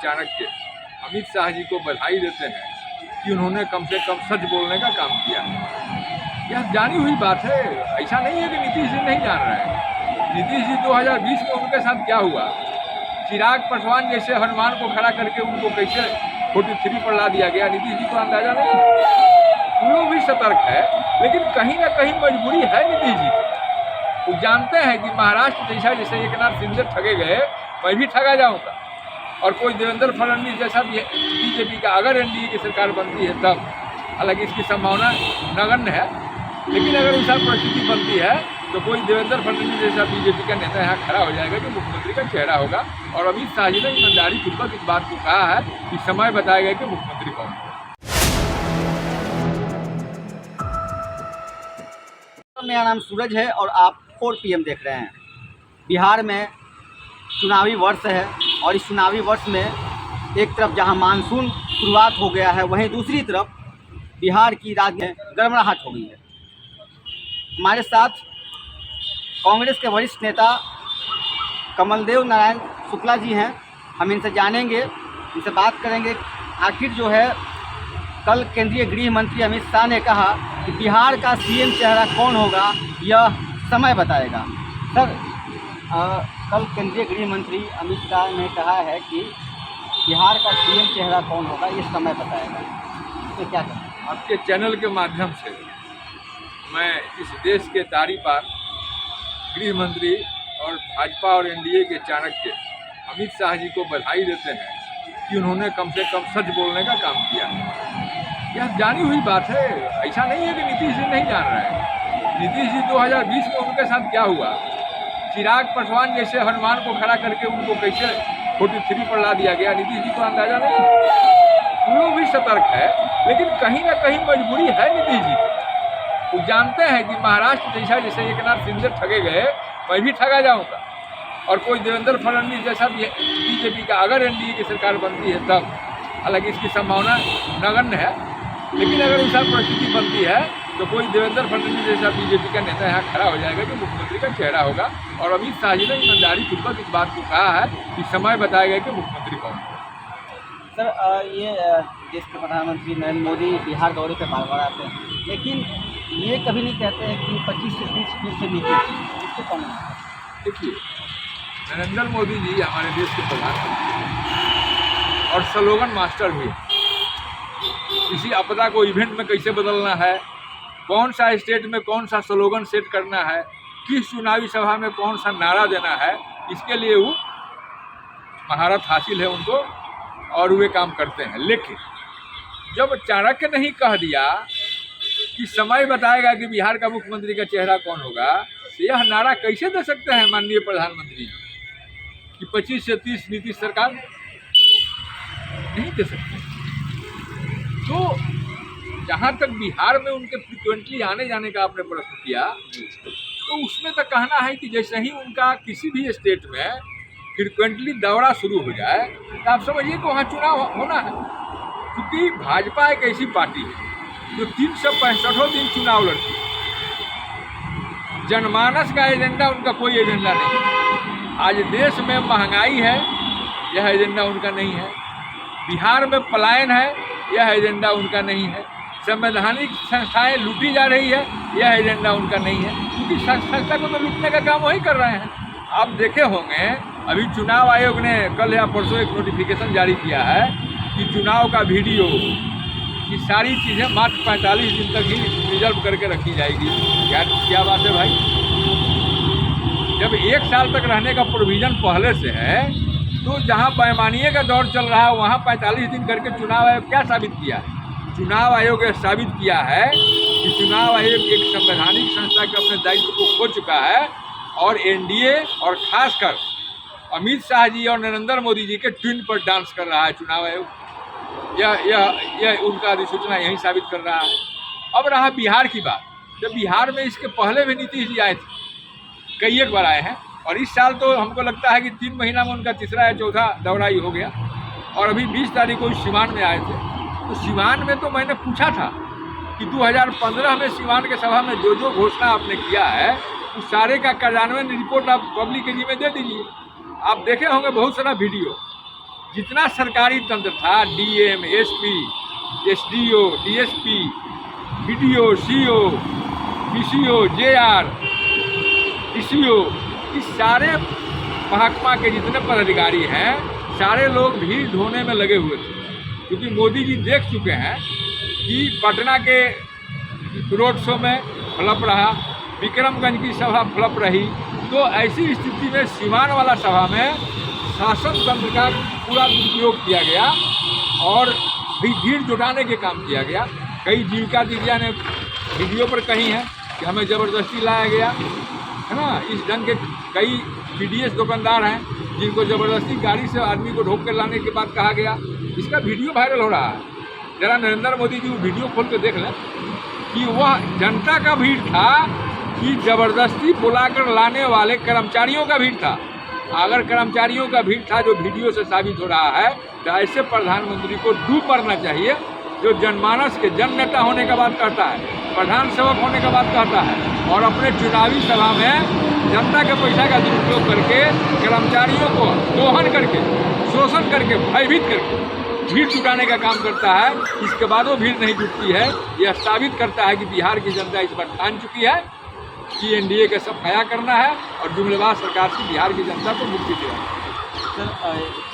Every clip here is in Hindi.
चाणक्य अमित शाह जी को बधाई देते हैं कि उन्होंने कम से कम सच बोलने का काम किया है। यह जानी हुई बात है, ऐसा नहीं है कि नीतीश जी नहीं जान रहे हैं। नीतीश जी 2020 में उनके साथ क्या हुआ, चिराग पासवान जैसे हनुमान को खड़ा करके उनको कैसे 43 पर ला दिया गया, नीतीश जी को अंदाजा नहीं है। वो भी सतर्क है, लेकिन कहीं ना कहीं मजबूरी है नीतीश जी। वो जानते हैं कि महाराष्ट्र जैसे एकनाथ शिंदे ठगे गए, मैं भी ठगा जाऊंगा। और कोई देवेंद्र फडणवीस जैसा बीजेपी का अगर एनडीए की सरकार बनती है तब, हालांकि इसकी संभावना नगण्य है, लेकिन अगर ऐसा परिस्थिति बनती है तो कोई देवेंद्र फडणवीस जैसा बीजेपी का नेता यहाँ खड़ा हो जाएगा जो मुख्यमंत्री का चेहरा होगा। और अमित शाह जी ने ईमानदारी पूर्वक इस बात को कहा है कि समय बताएगा कि मुख्यमंत्री कौन है। मेरा नाम सूरज है और आप 4 PM देख रहे हैं। बिहार में चुनावी वर्ष है और इस चुनावी वर्ष में एक तरफ जहां मानसून शुरुआत हो गया है, वहीं दूसरी तरफ बिहार की राज्य में गड़बड़ाहट हो गई है। हमारे साथ कांग्रेस के वरिष्ठ नेता कमलदेव नारायण शुक्ला जी हैं। हम इनसे जानेंगे, इनसे बात करेंगे आखिर जो है कल केंद्रीय गृह मंत्री अमित शाह ने कहा कि बिहार का सीएम चेहरा कौन होगा यह समय बताएगा। सर, कल केंद्रीय गृह मंत्री अमित शाह ने कहा है कि बिहार का सीएम चेहरा कौन होगा ये समय बताएगा, तो क्या करें? आपके चैनल के माध्यम से मैं इस देश के तारी पार गृह मंत्री और भाजपा और एनडीए के चाणक्य अमित शाह जी को बधाई देते हैं कि उन्होंने कम से कम सच बोलने का काम किया है। यह जानी हुई बात है, ऐसा नहीं है कि नीतीश जी नहीं जान रहे हैं। नीतीश जी 2020 में उनके साथ क्या हुआ, चिराग पासवान जैसे हनुमान को खड़ा करके उनको कैसे 43 पर ला दिया गया, नीतीश जी को अंदाजा नहीं है। वो भी सतर्क है, लेकिन कहीं ना कहीं मजबूरी है नीतीश जी। वो जानते हैं कि महाराष्ट्र जैसे एकनाथ शिंदे ठगे गए, मैं भी ठगा जाऊंगा। और कोई देवेंद्र फडणवीस जैसा बीजेपी का अगर एनडीए की सरकार बनती है तब, हालांकि इसकी संभावना नगण्य है, लेकिन अगर ऐसा परिस्थिति बनती है तो कोई देवेंद्र फडणवीस जैसा बीजेपी का नेता यहाँ खड़ा हो जाएगा जो मुख्यमंत्री का चेहरा होगा। और अमित शाह जी ने ईमानदारी पूर्वक इस बात को कहा है कि समय बताएगा कि मुख्यमंत्री कौन है। सर, ये देश के प्रधानमंत्री नरेंद्र मोदी बिहार दौरे पर बार बार आते हैं, लेकिन ये कभी नहीं कहते हैं कि 25 से 30 फीट से नीचे, इसको कौन है? देखिए, नरेंद्र मोदी जी हमारे देश के प्रधानमंत्री और स्लोगन मास्टर भी हैं। किसी आपदा को इवेंट में कैसे बदलना है, कौन सा स्टेट में कौन सा स्लोगन सेट करना है, किस चुनावी सभा में कौन सा नारा देना है, इसके लिए वो महारत हासिल है उनको और वे काम करते हैं। लेकिन जब चाणक्य ने ही कह दिया कि समय बताएगा कि बिहार का मुख्यमंत्री का चेहरा कौन होगा, तो यह नारा कैसे दे सकते हैं माननीय प्रधानमंत्री कि 25 से 30 नीतीश सरकार नहीं दे सकते। तो जहाँ तक बिहार में उनके फ्रिक्वेंटली आने जाने का आपने प्रश्न किया, तो उसमें तो कहना है कि जैसे ही उनका किसी भी स्टेट में फ्रिक्वेंटली दौरा शुरू हो जाए तो आप समझिए कि वहाँ चुनाव होना है। क्योंकि भाजपा एक ऐसी पार्टी है जो 365 दिन चुनाव लड़ती है। जनमानस का एजेंडा उनका कोई एजेंडा नहीं है। आज देश में महंगाई है, यह एजेंडा उनका नहीं है। बिहार में पलायन है, यह एजेंडा उनका नहीं है। संवैधानिक संस्थाएं लूटी जा रही है, यह एजेंडा उनका नहीं है। क्योंकि संस्था को तो लूटने का काम वही कर रहे हैं। आप देखे होंगे, अभी चुनाव आयोग ने कल या परसों एक नोटिफिकेशन जारी किया है कि चुनाव का वीडियो की सारी चीज़ें मात्र 45 दिन तक ही रिजर्व करके रखी जाएगी। क्या बात है भाई? जब 1 साल तक रहने का प्रोविज़न पहले से है, तो जहां बेईमानी का दौर चल रहा है वहां 45 दिन करके चुनाव आयोग क्या साबित किया है? चुनाव आयोग ने साबित किया है कि चुनाव आयोग एक संवैधानिक संस्था के अपने दायित्व को खो चुका है और एनडीए और खासकर अमित शाह जी और नरेंद्र मोदी जी के ट्विन पर डांस कर रहा है चुनाव आयोग। यह उनका अधिसूचना यही साबित कर रहा है। अब रहा बिहार की बात, जब बिहार में इसके पहले भी नीतीश जी आए थे, कई एक बार आए हैं, और इस साल तो हमको लगता है कि 3 महीना में उनका तीसरा या चौथा दौरा ही हो गया। और अभी 20 तारीख को सिवान में आए थे। तो सिवान में तो मैंने पूछा था कि 2015 में सिवान के सभा में जो जो घोषणा आपने किया है उस सारे का कार्यान्वयन रिपोर्ट आप पब्लिक के जी में दे दीजिए। आप देखे होंगे बहुत सारा वीडियो जितना सरकारी तंत्र था, DM, SP, SDO, DSP, BDO, CO, PCO, JR, TCO, इस सारे महकमा के जितने पदाधिकारी हैं, सारे लोग भीड़ ढोने में लगे हुए थे, क्योंकि मोदी जी देख चुके हैं कि पटना के रोड शो में फ्लॉप रहा, विक्रमगंज की सभा फ्लॉप रही। तो ऐसी स्थिति में सीवान वाला सभा में शासन तंत्र का पूरा दुरुपयोग किया गया और भीड़ जुटाने के काम किया गया। कई जीविका दीदियाँ ने वीडियो पर कही हैं कि हमें ज़बरदस्ती लाया गया, है ना। इस ढंग के कई पीडीएस दुकानदार हैं जिनको ज़बरदस्ती गाड़ी से आदमी को ढोक कर लाने के बाद कहा गया। इसका वीडियो वायरल हो रहा है। ज़रा नरेंद्र मोदी जी वो वीडियो खोल के देख लें कि वह जनता का भीड़ था कि ज़बरदस्ती बुलाकर लाने वाले कर्मचारियों का भीड़ था। अगर कर्मचारियों का भीड़ था जो वीडियो से साबित हो रहा है, तो ऐसे प्रधानमंत्री को डूब मरना चाहिए जो जनमानस के जन नेता होने का बात कहता है, प्रधान सेवक होने का बात कहता है, और अपने चुनावी सभा में जनता के पैसा का दुरुपयोग करके कर्मचारियों को दोहन करके, शोषण करके, भयभीत करके भीड़ जुटाने का काम करता है। इसके बाद वो भीड़ नहीं जुटती है। यह साबित करता है कि बिहार की जनता इस बार ठान चुकी है कि एनडीए का सफाया करना है और जुमलेबाज सरकार से बिहार की जनता को मुक्ति देना है। सर,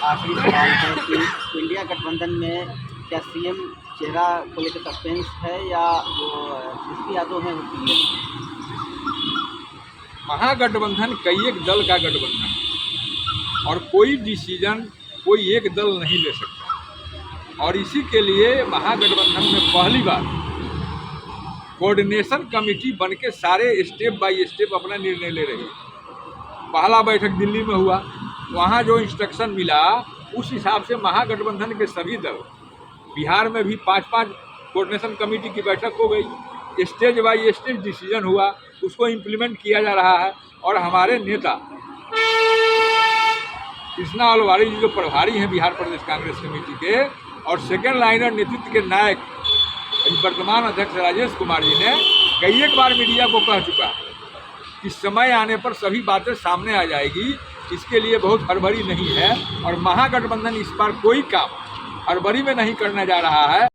आखिरी सवाल है कि इंडिया गठबंधन में क्या सीएम चेहरा को लेकर सस्पेंस है या जो एसपी यादव हैं वो क्लियर? महागठबंधन कई एक दल का गठबंधन है और कोई डिसीजन कोई एक दल नहीं ले सकता, और इसी के लिए महागठबंधन में पहली बार कोऑर्डिनेशन कमेटी बन के सारे स्टेप बाय स्टेप अपना निर्णय ले रही है। पहला बैठक दिल्ली में हुआ, वहाँ जो इंस्ट्रक्शन मिला उस हिसाब से महागठबंधन के सभी दल, बिहार में भी 5-5 कोऑर्डिनेशन कमेटी की बैठक हो गई, स्टेज बाय स्टेज डिसीजन हुआ, उसको इम्प्लीमेंट किया जा रहा है। और हमारे नेता कृष्णा अलवारी जी जो प्रभारी हैं बिहार प्रदेश कांग्रेस कमेटी के, और सेकेंड लाइनर नेतृत्व के नायक वर्तमान अध्यक्ष राजेश कुमार जी ने कई एक बार मीडिया को कह चुका है कि समय आने पर सभी बातें सामने आ जाएगी, इसके लिए बहुत हड़बड़ी नहीं है। और महागठबंधन इस बार कोई काम हड़बड़ी में नहीं करने जा रहा है।